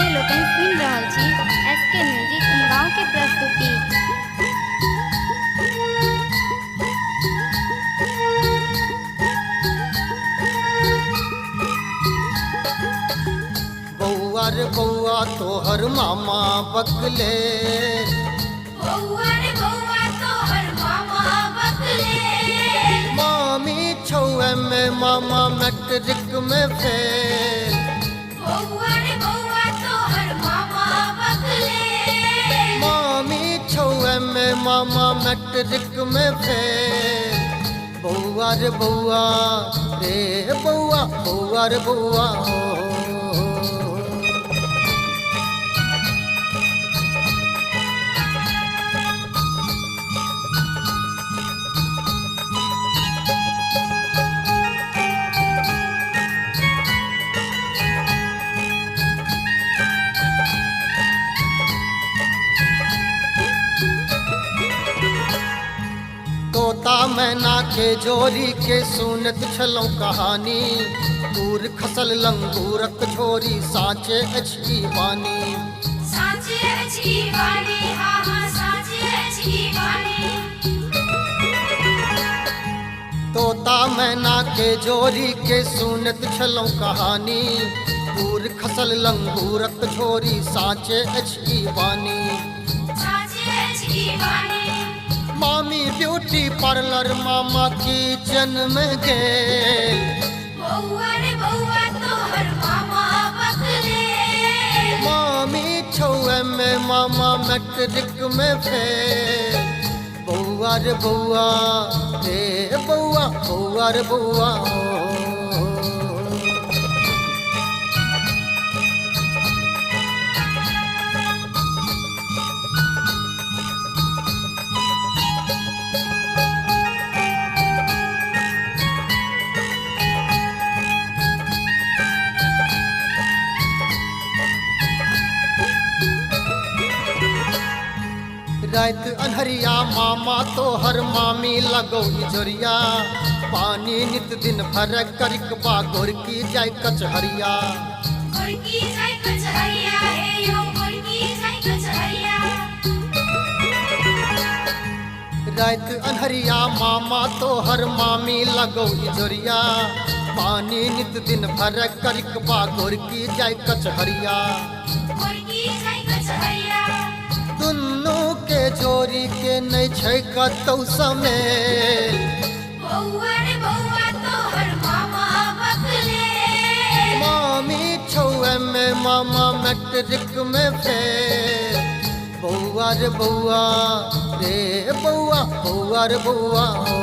अपने लोकन सुन रहल छी एसके म्यूजिक गाँव के प्रस्तुति। बउआ रे बउआ तोहर मामा बकले, बउआ रे बउआ तोहर मामा बकले, मामी छौए में मामा मैट्रिक में फेल। बउआ रे बउआ तोहर मामा बकले, मामी छौए में मामा मैट्रिक में फेल। बउआ रे बउआ रे बउआ, बउआ रे बउआ हो। तोता मैना के जोरी के सुनत छलौं कहानी, दूर खसल लंगूरक झोरी साँचे अछि बानी। साँचे अछि बानी, हाँ हाँ साँचे अछि बानी। तोता मैना के जोरी के सुनत छलौं कहानी, दूर खसल लंगूरक झोरी साँचे अछि बानी। साँचे अछि बानी। मामी ब्यूटी पार्लर मामा किचन में गेल। बउआ रे बउआ तोहर मामा बकले, मामी छौए में मामा मैट्रिक में फेल। बउआ रे बउआ रे बउआ, बउआ रे बउआ हो। रात अनहरिया मामा तोहर मामी लगौ इजोरिया, पानी नित दिन भर करिक बा गोरकी जाय कचहरिया। गोरकी जाय कचहरिया, हे यो गोरकी जाय कचहरिया। रात अनहरिया मामा तोहर मामी लगौ इजोरिया, पानी नित दिन भर करिक बा गोरकी जाय कचहरिया। गोरकी जाय कचहरिया। दुन्नू के जोरी के नै छै कतौ समेल। बउआ रे बउआ तोहर मामा बकले, मामी छौए में मामा मैट्रिक में फेल। बउआ रे बउआ रे बउआ, बउआ रे बउआ हो।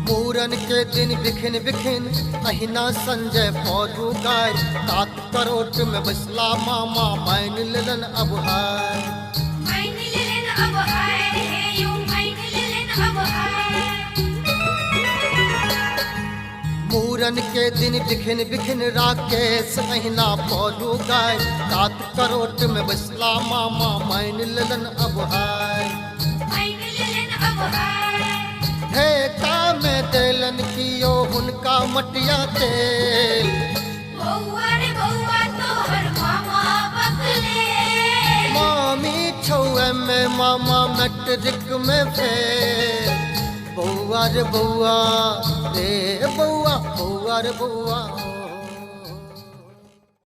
पूरन के दिन बिखिन बिखिन अहिना संजय पौधु गाय, तात करोट में बसला मामा मान लेलन अब हाय। मान लेलन अब हाय, हे यो मान लेलन अब हाय। पूरन के दिन बिखिन बिखिन राकेश अहिना पौधु गाय, तात करोट में बसला मामा मान लेलन अब हाय। मान लेलन अब हाय। ढेका में देलन कियो हुनका मटिया तेल। बउआ रे बउआ तोहर मामा बकले, मामी छौए में मामा मैट्रिक में फेल। बउआ रे बउआ रे बउआ, बउआ रे बउआ हो।